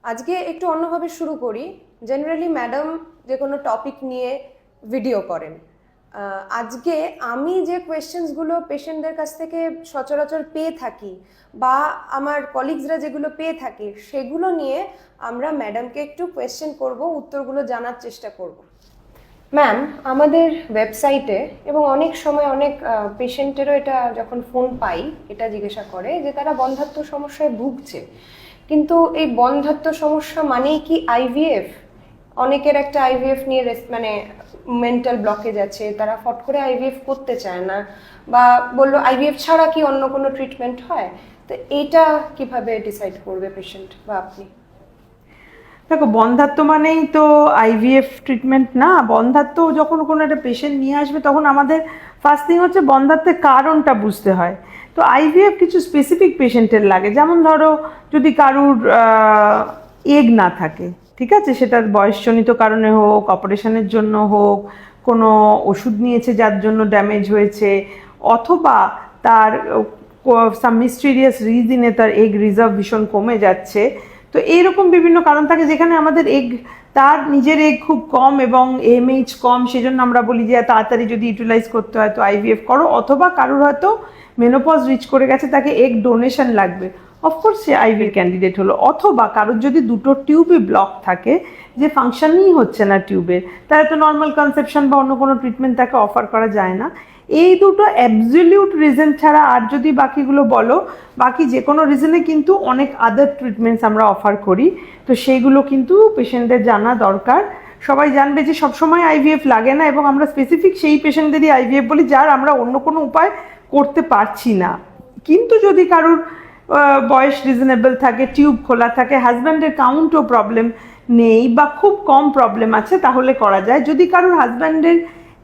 আজকে একটু অন্যভাবে শুরু করি। জেনারেলি ম্যাডাম যে কোনো টপিক নিয়ে ভিডিও করেন। আজকে আমি যে কোয়েশ্চেন্সগুলো পেশেন্টদের কাছ থেকে সচরাচর পেয়ে থাকি বা আমার কলিগসরা যেগুলো পেয়ে থাকি সেগুলো নিয়ে আমরা ম্যাডামকে একটু কোয়েশ্চেন করব, উত্তরগুলো জানার চেষ্টা করব। ম্যাম, আমাদের ওয়েবসাইটে এবং অনেক সময় অনেক পেশেন্টেরও এটা যখন ফোন পাই এটা জিজ্ঞাসা করে যে তারা বন্ধ্যাত্ব সমস্যায় ভুগছে, কিন্তু এই বন্ধ্যাত্ব সমস্যা মানেই কি আইভিএফ? অনেকের একটা আইভিএফ নিয়ে মানে মেন্টাল ব্লকেজ আছে, তারা ফট করে আইভিএফ করতে চায় না বা বললো আইভিএফ ছাড়া কি অন্য কোনো ট্রিটমেন্ট হয়। তো এইটা কিভাবে ডিসাইড করবে পেশেন্ট বা আপনি? দেখো, বন্ধ্যাত্ব মানেই তো আইভিএফ ট্রিটমেন্ট না। বন্ধ্যাত্ব যখন কোনো একটা পেশেন্ট নিয়ে আসবে তখন আমাদের ফার্স্ট থিং হচ্ছে বন্ধ্যাত্বের কারণটা বুঝতে হয়। তো আইভিএফ কিছু স্পেসিফিক পেশেন্টের লাগে, যেমন ধরো যদি কারুর এগ না থাকে, ঠিক আছে, সেটা বয়সজনিত কারণে হোক, অপারেশনের জন্য হোক, কোনো ওষুধ নিয়েছে যার জন্য ড্যামেজ হয়েছে, অথবা তার সাম মিস্টিরিয়াস রিজনে তার এগ রিজার্ভ ভীষণ কমে যাচ্ছে। তো এইরকম বিভিন্ন কারণ থাকে যেখানে আমাদের এগ, তার নিজের এগ খুব কম এবং এমএইচ কম, সেজন্য আমরা বলি যে তাড়াতাড়ি যদি ইউটিলাইজ করতে হয় তো আইভিএফ করো। অথবা কারুর হয়তো মেনোপজ রিচ করে গেছে, তাকে এগ ডোনেশন লাগবে, অফকোর্স সে আইভি ক্যান্ডিডেট হলো। অথবা কারোর যদি দুটো টিউবে ব্লক থাকে, যে ফাংশনই হচ্ছে না টিউবের, তাহলে তো নর্মাল কনসেপশন বা অন্য কোনো ট্রিটমেন্ট তাকে অফার করা যায় না। এই দুটো অ্যাবসলিউট রিজন ছাড়া আর যদি বাকিগুলো বলো, বাকি যে কোনো রিজনে কিন্তু অনেক আদার ট্রিটমেন্টস আমরা অফার করি। তো সেইগুলো কিন্তু পেশেন্টদের জানা দরকার। সবাই জানবে যে সবসময় আইভিএফ লাগে না, এবং আমরা স্পেসিফিক সেই পেশেন্টদেরই আইভিএফ বলি যার আমরা অন্য কোনো উপায় করতে পারছি না। কিন্তু যদি কারুর বয়স রিজনেবল থাকে, টিউব খোলা থাকে, হাজব্যান্ডের কাউন্টও প্রবলেম নেই বা খুব কম প্রবলেম আছে, তাহলে করা যায়। যদি কারুর হাজব্যান্ডের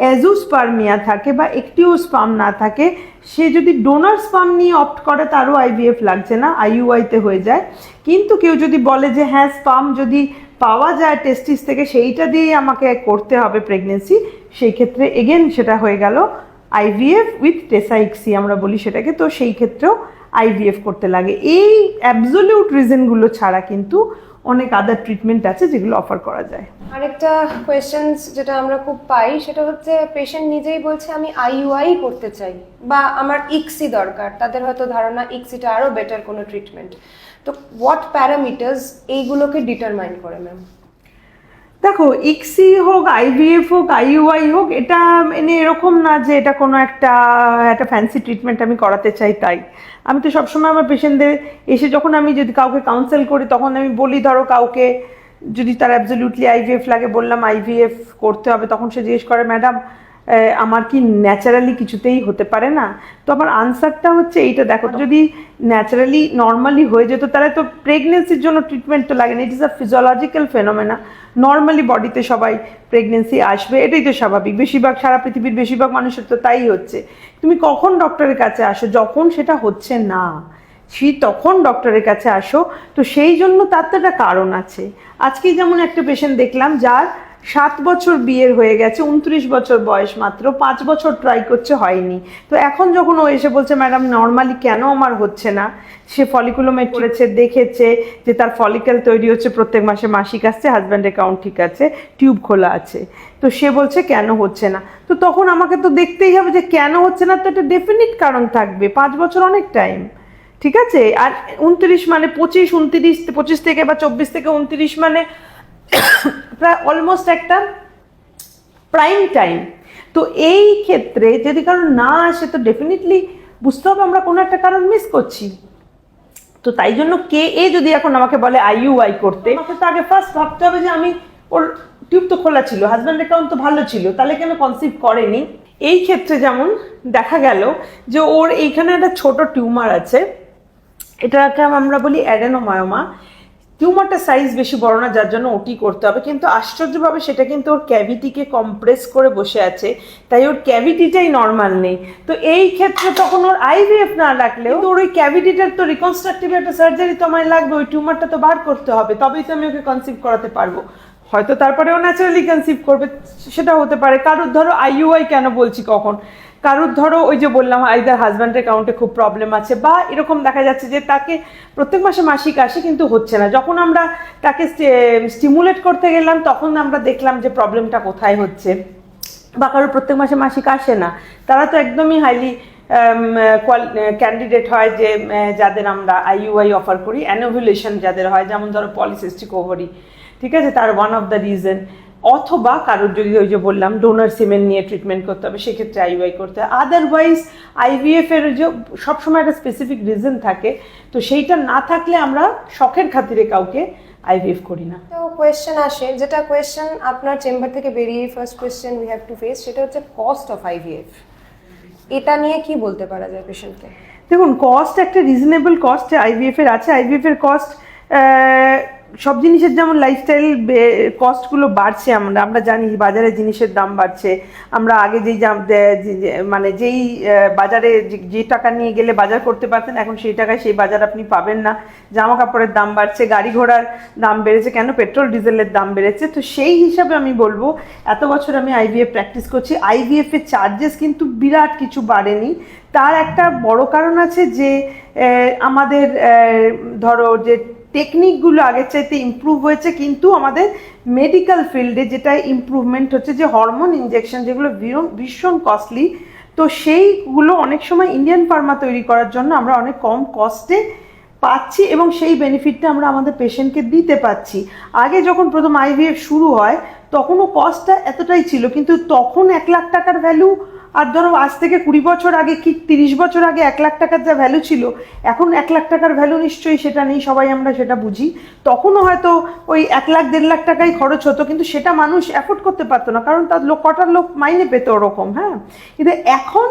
অ্যাজোস্পার্মিয়া থাকে বা একটিও স্পাম না থাকে, সে যদি ডোনার স্পাম নিয়ে অপ্ট করে তারও আইভিএফ লাগছে না, আইইউআইতে হয়ে যায়। কিন্তু কেউ যদি বলে যে হ্যাঁ, স্পাম যদি পাওয়া যায় টেস্টিস থেকে, সেইটা দিয়েই আমাকে করতে হবে প্রেগনেন্সি, সেই ক্ষেত্রে এগেন সেটা হয়ে গেল আইভিএফ উইথ টেসাইক্সি আমরা বলি সেটাকে। তো সেই ক্ষেত্রেও আইভিএফ করতে লাগে। এই অ্যাবসলিউট রিজনগুলো ছাড়া কিন্তু অনেক আদার ট্রিটমেন্ট আছে যেগুলো অফার করা যায়। আরেকটা কোয়েশ্চেন্স যেটা আমরা খুব পাই সেটা হচ্ছে পেশেন্ট নিজেই বলছে আমি আইইউআই করতে চাই বা আমার ইক্সি দরকার, তাদের হয়তো ধারণা ইক্সিটা আরও বেটার কোনো ট্রিটমেন্ট। তো হোয়াট প্যারামিটার্স এইগুলোকে ডিটারমাইন করে ম্যাম? দেখো, ইক্সি হোক, আইভিএফ হোক, আইইউআই হোক, এটা মানে এরকম না যে এটা কোনো একটা ফ্যান্সি ট্রিটমেন্ট আমি করাতে চাই তাই। আমি তো সবসময় আমার পেশেন্টদের এসে যখন আমি যদি কাউকে কাউন্সেল করি তখন আমি বলি, ধরো কাউকে যদি তার অ্যাবসলিউটলি আইভিএফ লাগে, বললাম আইভিএফ করতে হবে, তখন সে জিজ্ঞেস করে ম্যাডাম আমার কি ন্যাচারালি কিছুতেই হতে পারে না? তো আমার আনসারটা হচ্ছে এইটা, দেখো, যদি ন্যাচারালি নর্মালি হয়ে যেত তাহলে তো প্রেগনেন্সির জন্য ট্রিটমেন্ট তো লাগে না। It is a physiological phenomena. Normally বডিতে সবাই প্রেগনেন্সি আসবে, এটাই তো স্বাভাবিক। বেশিরভাগ সারা পৃথিবীর বেশিরভাগ মানুষের তো তাই হচ্ছে। তুমি কখন ডক্টরের কাছে আসো? যখন সেটা হচ্ছে না, তখন ডক্টরের কাছে আসো। তো সেই জন্য তার তো একটা কারণ আছে। আজকেই যেমন একটা পেশেন্ট দেখলাম যার 7 বছর বিয়ের হয়ে গেছে, 29 বছর বয়স, মাত্র 5 বছর ট্রাই করছে, হয়নি। তো এখন যখন ও এসে বলছে ম্যাডাম নর্মালি কেন আমার হচ্ছে না, সে ফলিকুলোমেট করেছে, দেখেছে যে তার ফলিকেল তৈরি হচ্ছে, প্রত্যেক মাসে মাসিক আসছে, হাজব্যান্ডের কাউন্ট ঠিক আছে, টিউব খোলা আছে, তো সে বলছে কেন হচ্ছে না। তো তখন আমাকে তো দেখতেই হবে যে কেন হচ্ছে না, তো একটা ডেফিনিট কারণ থাকবে। 5 বছর অনেক টাইম, ঠিক আছে। আর 29 মানে 25, 29, 25 থেকে বা 24 থেকে 29 মানে প্রায় অলমোস্ট একটা প্রাইম টাইম। তো এই ক্ষেত্রে যদি কারণ না আসে তো ডেফিনেটলি বুঝতে হবে আমরা কোনো একটা কারণ মিস করছি। তো তাই জন্য কে এ যদি এখন আমাকে বলে আইইউআই করতে, আমাকে তো আগে ফার্স্ট ভাবতে হবে যে আমি, ওর টিউব তো খোলা ছিল, হাজব্যান্ড অ্যাকাউন্ট তো ভালো ছিল, তাহলে কেন কনসিভ করেনি। এই ক্ষেত্রে যেমন দেখা গেল যে ওর এইখানে একটা ছোট টিউমার আছে, এটাকে আমরা বলি অ্যাডেনোমায়োমা। টিউমারটা সাইজ বেশি বড় না, যার জন্য ওটি করতে হবে, কিন্তু আশ্চর্যভাবে সেটা কিন্তু ওর ক্যাভিটিকে কম্প্রেস করে বসে আছে, তাই ওর ক্যাভিটিটাই নর্মাল নেই। তো এই ক্ষেত্রে তখন ওর আইভিএফ না লাগলেও ওর ওই ক্যাভিটিটার তো রিকনস্ট্রাকটিভ একটা সার্জারি তো আমায় লাগবে, ওই টিউমারটা তো বার করতে হবে, তবেই তো আমি ওকে কনসিভ করাতে পারবো। হয়তো তারপরে ও ন্যাচারালি কনসিভ করবে, সেটা হতে পারে। কারোর ধরো আইইউআই কেন বলছি কখন, কারোর ধরো ওই যে বললাম আইদার হাজব্যান্ডের অ্যাকাউন্টে খুব প্রবলেম আছে, বা এরকম দেখা যাচ্ছে যে তাকে প্রত্যেক মাসে মাসিক আসে কিন্তু হচ্ছে না, যখন আমরা তাকে স্টিমুলেট করতে গেলাম তখন আমরা দেখলাম যে প্রবলেমটা কোথায় হচ্ছে। বা কারোর প্রত্যেক মাসে মাসিক আসে না, তারা তো একদমই হাইলি ক্যান্ডিডেট হয় যে যাদের আমরা আইইউআই অফার করি, অ্যানোভুলেশন যাদের হয়, যেমন ধরো পলিসিস্টিক ওভারি, ঠিক আছে, তার ওয়ান অফ দ্য রিজন। অথবা কারোর যদি ওই যে বললাম ডোনার সিমেন্ট নিয়ে ট্রিটমেন্ট করতে হবে, সেক্ষেত্রে আইইউআই করতে হয়। আদারওয়াইজ আইভিএফ এর যে সবসময় একটা স্পেসিফিক রিজন থাকে, তো সেইটা না থাকলে আমরা শখের খাতিরে কাউকে আইভিএফ করি না। তো কোয়েশ্চেন আসে, যেটা কোয়েশ্চেন আপনার চেম্বার থেকে বেরিয়ে first question we have to face, সেটা হচ্ছে কস্ট অফ আইভিএফ। এটা নিয়ে কি বলতে পারা যায় পেশেন্টকে? দেখুন, কস্ট একটা রিজনেবল কস্ট আইভিএফ এর আছে। আইভিএফ এর কস্ট সব জিনিসের যেমন লাইফস্টাইল কস্টগুলো বাড়ছে, আমরা জানি বাজারে জিনিসের দাম বাড়ছে। আমরা আগে মানে যেই বাজারে যে টাকা নিয়ে গেলে বাজার করতে পারতেন, এখন সেই টাকায় সেই বাজার আপনি পাবেন না। জামা কাপড়ের দাম বাড়ছে, গাড়ি ঘোড়ার দাম বেড়েছে, কেন পেট্রোল ডিজেলের দাম বেড়েছে। তো সেই হিসাবে আমি বলবো, এত বছর আমি আইভিএফ প্র্যাকটিস করছি, আইভিএফ এর চার্জেস কিন্তু বিরাট কিছু বাড়েনি। তার একটা বড় কারণ আছে যে আমাদের ধরো যে টেকনিকগুলো আগের চাইতে ইমপ্রুভ হয়েছে, কিন্তু আমাদের মেডিকেল ফিল্ডে যেটা ইমপ্রুভমেন্ট হচ্ছে, যে হরমোন ইনজেকশন যেগুলো ভীষণ কস্টলি, তো সেইগুলো অনেক সময় ইন্ডিয়ান ফার্মা তৈরি করার জন্য আমরা অনেক কম কস্টে পাচ্ছি, এবং সেই বেনিফিটটা আমরা আমাদের পেশেন্টকে দিতে পাচ্ছি। আগে যখন প্রথম আইভিএফ শুরু হয় তখনও কস্টটা এতটাই ছিল, কিন্তু তখন 1 লাখ টাকার ভ্যালু, আর ধরো আজ থেকে 20 বছর আগে কি 30 বছর আগে 1 লাখ টাকার যা ভ্যালু ছিল, এখন 1 লাখ টাকার ভ্যালু নিশ্চয়ই সেটা নেই, সবাই আমরা সেটা বুঝি। তখনও হয়তো ওই 1 লাখ 1.5 লাখ টাকাই খরচ হতো, কিন্তু সেটা মানুষ অ্যাফোর্ড করতে পারতো না, কারণ তার কটার লোক মাইনে পেতো ওরকম। হ্যাঁ, কিন্তু এখন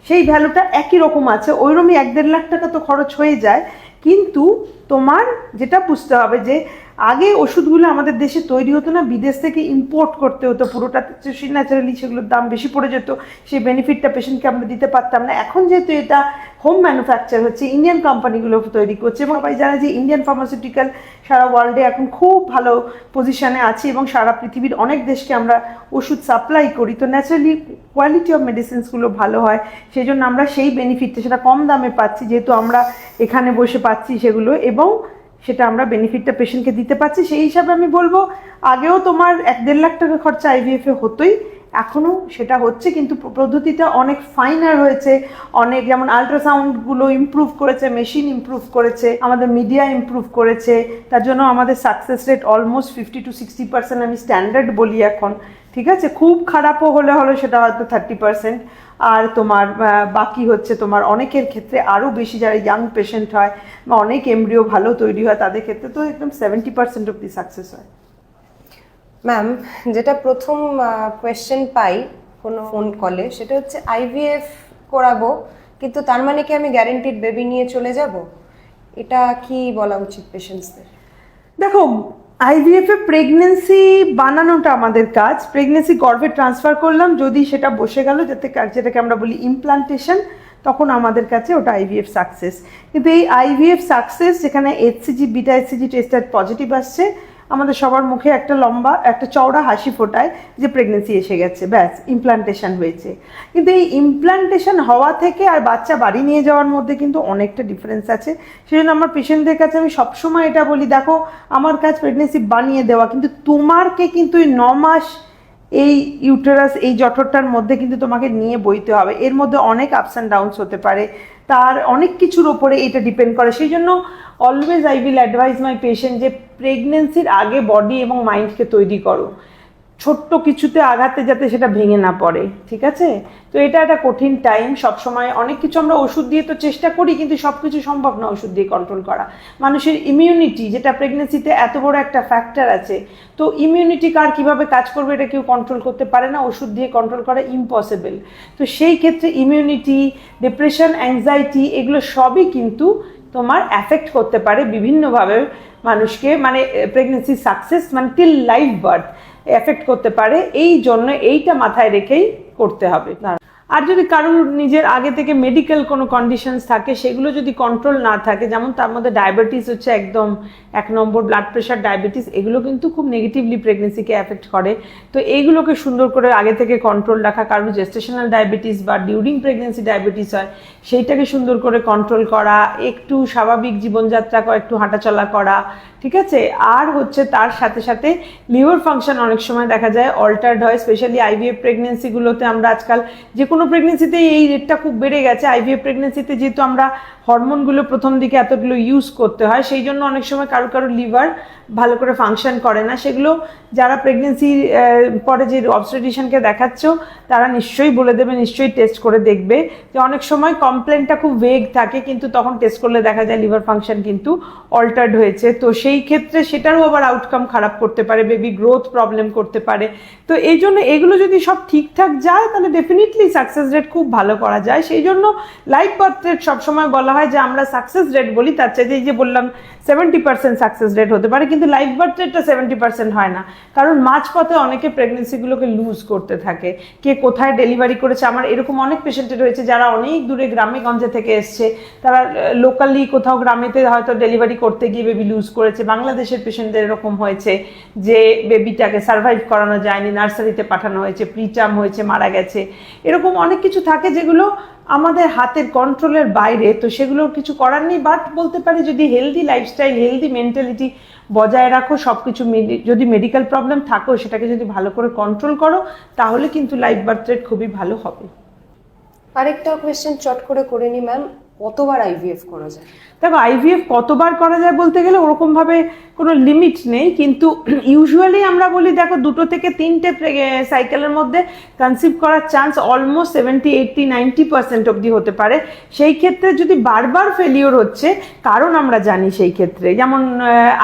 সেই ভ্যালুটা একই রকম আছে, ওইরকমই 1-1.5 লাখ টাকা তো খরচ হয়ে যায়। কিন্তু তোমার যেটা বুঝতে হবে যে আগে ওষুধগুলো আমাদের দেশে তৈরি হতো না, বিদেশ থেকে ইম্পোর্ট করতে হতো পুরোটা, ন্যাচারালি সেগুলোর দাম বেশি পড়ে যেত, সেই বেনিফিটটা পেশেন্টকে আমরা দিতে পারতাম না। এখন যেহেতু এটা হোম ম্যানুফ্যাকচার হচ্ছে, ইন্ডিয়ান কোম্পানিগুলো তৈরি করছে, এবং সবাই জানে যে ইন্ডিয়ান ফার্মাসিউটিক্যাল সারা ওয়ার্ল্ডে এখন খুব ভালো পজিশনে আছে, এবং সারা পৃথিবীর অনেক দেশকে আমরা ওষুধ সাপ্লাই করি, তো ন্যাচারালি কোয়ালিটি অফ মেডিসিনসগুলো ভালো হয়, সেই জন্য আমরা সেই বেনিফিটটা সেটা কম দামে পাচ্ছি, যেহেতু আমরা এখানে বসে পাচ্ছি সেগুলো, এবং সেটা আমরা বেনিফিটটা পেশেন্টকে দিতে পারছি। সেই হিসাবে আমি বলবো, আগেও তোমার 1-1.5 লাখ টাকা খরচা আইভিএফে হতোই, এখনও সেটা হচ্ছে, কিন্তু পদ্ধতিটা অনেক ফাইনার হয়েছে, অনেক, যেমন আল্ট্রাসাউন্ডগুলো ইমপ্রুভ করেছে, মেশিন ইমপ্রুভ করেছে, আমাদের মিডিয়া ইমপ্রুভ করেছে, তার জন্য আমাদের সাকসেস রেট অলমোস্ট 50 to 60% আমি স্ট্যান্ডার্ড বলি এখন, ঠিক আছে। খুব খারাপও হলে সেটা হয়তো 30%, আর তোমার বাকি হচ্ছে তোমার অনেকের ক্ষেত্রে আরও বেশি, যারা ইয়াং পেশেন্ট হয় বা অনেক এমব্রিও ভালো তৈরি হয় তাদের ক্ষেত্রে তো একদম 70% অব্দি সাকসেস হয়। ম্যাম, যেটা প্রথম কোয়েশ্চেন পাই কোনো ফোন কলে, সেটা হচ্ছে আইভিএফ করাবো, কিন্তু তার মানে কি আমি গ্যারেন্টিড বেবি নিয়ে চলে যাব? এটা কি বলা উচিত পেশেন্টসদের? দেখো, আইভিএফ এ প্রেগনেন্সি বানানোটা আমাদের কাজ, প্রেগনেন্সি গর্ভে ট্রান্সফার করলাম, যদি সেটা বসে গেল, যেটাকে আমরা বলি ইমপ্লান্টেশন, তখন আমাদের কাছে ওটা আইভিএফ সাকসেস। কিন্তু এই আইভিএফ সাকসেস যেখানে HCG, beta HCG tester positive আসছে, আমাদের সবার মুখে একটা চওড়া হাসি ফোটায় যে প্রেগনেন্সি এসে গেছে, ব্যাস ইমপ্লান্টেশন হয়েছে। কিন্তু এই ইমপ্লান্টেশন হওয়া থেকে আর বাচ্চা বাড়ি নিয়ে যাওয়ার মধ্যে কিন্তু অনেকটা ডিফারেন্স আছে। সেই জন্য আমার পেশেন্টদের কাছে আমি সবসময় এটা বলি, দেখো আমার কাজ প্রেগনেন্সি বানিয়ে দেওয়া, কিন্তু তোমারকে কিন্তু এই 9 মাস এই ইউটেরাস, এই জঠরটার মধ্যে কিন্তু তোমাকে নিয়ে বইতে হবে, এর মধ্যে অনেক আপস অ্যান্ড ডাউনস হতে পারে, তার অনেক কিছুর ওপরে এটা ডিপেন্ড করে। সেই জন্য always I will advice my patient যে প্রেগনেন্সির আগে বডি এবং মাইন্ডকে তৈরি করো, ছোট্ট কিছুতে আঘাতে যাতে সেটা ভেঙে না পড়ে, ঠিক আছে। তো এটা একটা কঠিন টাইম, সবসময় অনেক কিছু আমরা ওষুধ দিয়ে তো চেষ্টা করি, কিন্তু সব কিছু সম্ভব না ওষুধ দিয়ে কন্ট্রোল করা। মানুষের ইমিউনিটি, যেটা প্রেগনেন্সিতে এত বড় একটা ফ্যাক্টর আছে, তো ইমিউনিটি কার কীভাবে কাজ করবে এটা কেউ কন্ট্রোল করতে পারে না, ওষুধ দিয়ে কন্ট্রোল করা ইম্পসিবল। তো সেই ক্ষেত্রে ইমিউনিটি, ডিপ্রেশন, অ্যাংজাইটি, এগুলো সবই কিন্তু তোমার অ্যাফেক্ট করতে পারে বিভিন্নভাবে মানুষকে, মানে প্রেগনেন্সি সাকসেস মানে টিল লাইফ বার্থ এফেক্ট করতে পারে। এই জন্য এইটা মাথায় রেখেই করতে হবে। আর যদি কারোর নিজের আগে থেকে মেডিকেল কোনো কন্ডিশনস থাকে সেগুলো যদি কন্ট্রোল না থাকে, যেমন তার মধ্যে ডায়াবেটিস হচ্ছে একদম 1 নম্বর, ব্লাড প্রেশার, ডায়াবেটিস, এগুলো কিন্তু খুব নেগেটিভলি প্রেগনেন্সিকে অ্যাফেক্ট করে। তো এইগুলোকে সুন্দর করে আগে থেকে কন্ট্রোল রাখা, কারোর জেস্টেশনাল ডায়াবেটিস বা ডিউরিং প্রেগনেন্সি ডায়াবেটিস হয় সেইটাকে সুন্দর করে কন্ট্রোল করা, একটু স্বাভাবিক জীবনযাত্রা করা, একটু হাঁটাচলা করা, ঠিক আছে। আর হচ্ছে তার সাথে সাথে লিভার ফাংশন অনেক সময় দেখা যায় অল্টার্ড হয়, স্পেশালি আইভিএফ প্রেগনেন্সিগুলোতে। আমরা আজকাল যে কোনো প্রেগনেন্সিতে এই রেটটা খুব বেড়ে গেছে। আইভিএফ প্রেগনেন্সিতে যেহেতু আমরা হরমোনগুলো প্রথম দিকে এতগুলো ইউজ করতে হয়, সেই জন্য অনেক সময় কারো লিভার ভালো করে ফাংশন করে না। সেগুলো যারা প্রেগনেন্সির পরে যে অবস্টেট্রিশিয়ানকে দেখাচ্ছ তারা নিশ্চয়ই বলে দেবে, নিশ্চয়ই টেস্ট করে দেখবে যে অনেক সময় কমপ্লেনটা খুব ভেগ থাকে, কিন্তু তখন টেস্ট করলে দেখা যায় লিভার ফাংশন কিন্তু অল্টার্ড হয়েছে। তো সেই ক্ষেত্রে সেটারও আবার আউটকাম খারাপ করতে পারে, বেবি গ্রোথ প্রবলেম করতে পারে। তো এই জন্য এগুলো যদি সব ঠিকঠাক যায় তাহলে ডেফিনেটলি সাকসেস রেট খুব ভালো করা যায়। সেই জন্য লাইভ বার্থ রেট সবসময় বলা হয় যে আমরা সাকসেস রেট বলি, তার চাইতে এই যে বললাম 70% সাকসেস রেট হতে পারে, কিন্তু লাইভ বার্থ রেটটা 70% হয় না। কারণ মাঝপথে অনেকে প্রেগনেন্সিগুলোকে লুজ করতে থাকে, কে কোথায় ডেলিভারি করেছে। আমার এরকম অনেক পেশেন্টের রয়েছে যারা অনেক দূরে গ্রামে গঞ্জে থেকে এসছে, তারা লোকালি কোথাও গ্রামেতে হয়তো ডেলিভারি করতে গিয়ে বেবি লুজ করেছে। বাংলাদেশের পেশেন্টদের এরকম হয়েছে যে বেবিটাকে সার্ভাইভ করানো যায়নি, নার্সারিতে পাঠানো হয়েছে, প্রিটার্ম হয়েছে, মারা গেছে। এরকম অনেক কিছু থাকে যেগুলো আমাদের হাতের কন্ট্রোলের বাইরে, তো সেগুলো কিছু করার নেই। বাট বলতে পারি যদি হেলদি লাইফস্টাইল, হেলদি মেন্টালিটি বজায় রাখো, সব কিছু যদি মেডিকেল প্রবলেম থাকো সেটাকে যদি ভালো করে কন্ট্রোল করো, তাহলে কিন্তু লাইভ বার্থ রেট খুবই ভালো হবে। আরেকটা কোয়েশ্চেন চট করে নি ম্যাম, কতবার আইভিএফ করা যায়? দেখো আইভিএফ কতবার করা যায় বলতে গেলে ওরকমভাবে কোনো লিমিট নেই, কিন্তু ইউজুয়ালি আমরা বলি দেখো 2 থেকে 3টে সাইকেলের মধ্যে কনসিভ করার চান্স অলমোস্ট 70, 80, 90% অবধি হতে পারে। সেই ক্ষেত্রে যদি বারবার ফেলিওর হচ্ছে, কারণ আমরা জানি সেই ক্ষেত্রে, যেমন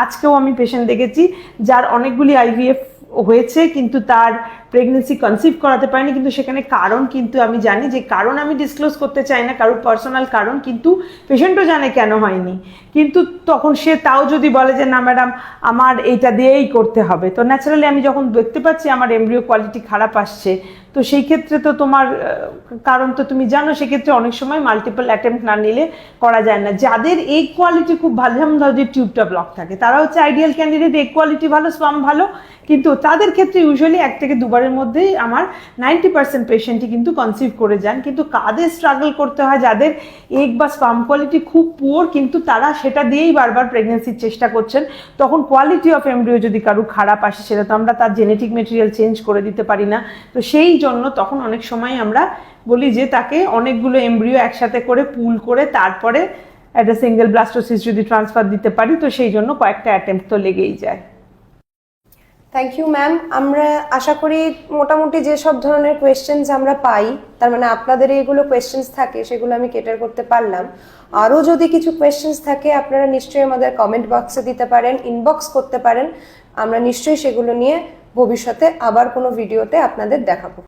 আজকেও আমি পেশেন্ট দেখেছি যার অনেকগুলি আইভিএফ হয়েছে কিন্তু তার প্রেগনেন্সি কনসিভ করাতে পারেনি, কিন্তু সেখানে কারণ কিন্তু আমি জানি, যে কারণ আমি ডিসক্লোজ করতে চাই না, কারোর পার্সোনাল কারণ, কিন্তু পেশেন্টও জানে কেন হয়নি, কিন্তু তখন সে তাও যদি বলে যে না ম্যাডাম আমার এইটা দিয়েই করতে হবে, তো ন্যাচারালি আমি যখন দেখতে পাচ্ছি আমার এমব্রিও কোয়ালিটি খারাপ আসছে, তো সেই ক্ষেত্রে তো তোমার কারণ তো তুমি জানো, সেক্ষেত্রে অনেক সময় মাল্টিপল অ্যাটেম্প্ট না নিলে করা যায় না। যাদের এগ কোয়ালিটি খুব ভালো, যেমন ধরো যে টিউবটা ব্লক থাকে, তারা হচ্ছে আইডিয়াল ক্যান্ডিডেট, এগ কোয়ালিটি ভালো, স্পাম ভালো, কিন্তু তাদের ক্ষেত্রে ইউজুয়ালি 1 থেকে 2 বারের মধ্যেই আমার 90% পেশেন্টই কিন্তু কনসিভ করে যান। কিন্তু কাদের স্ট্রাগল করতে হয়, যাদের এগ বা স্পাম কোয়ালিটি খুব পুয়ার, কিন্তু তারা সেটা দিয়েই বারবার প্রেগনেন্সির চেষ্টা করছেন, তখন কোয়ালিটি অফ এমব্রিও যদি কারো খারাপ আসে, সেটা তো আমরা তার জেনেটিক মেটেরিয়াল চেঞ্জ করে দিতে পারি না। তো সেই জন্য তখন অনেক সময় আমরা বলি যে তাকে অনেকগুলো এমব্রিও একসাথে করে পুল করে তারপরে একটা সিঙ্গেল ব্লাস্টোসিস যদি ট্রান্সফার দিতে পারি, তো সেই জন্য কয়েকটা অ্যাটেম্প্ট তো লেগেই যায়। Thank you ma'am. আমরা আশা করি মোটামুটি যেসব ধরনের কোয়েশ্চেন্স আমরা পাই, তার মানে আপনাদের এইগুলো কোয়েশ্চেন্স থাকে, সেগুলো আমি কেটার করতে পারলাম। আরও যদি কিছু কোয়েশ্চেন্স থাকে আপনারা নিশ্চয়ই আমাদের কমেন্ট বক্সে দিতে পারেন, ইনবক্স করতে পারেন। আমরা নিশ্চয়ই সেগুলো নিয়ে ভবিষ্যতে আবার কোনো ভিডিওতে আপনাদের দেখাবো।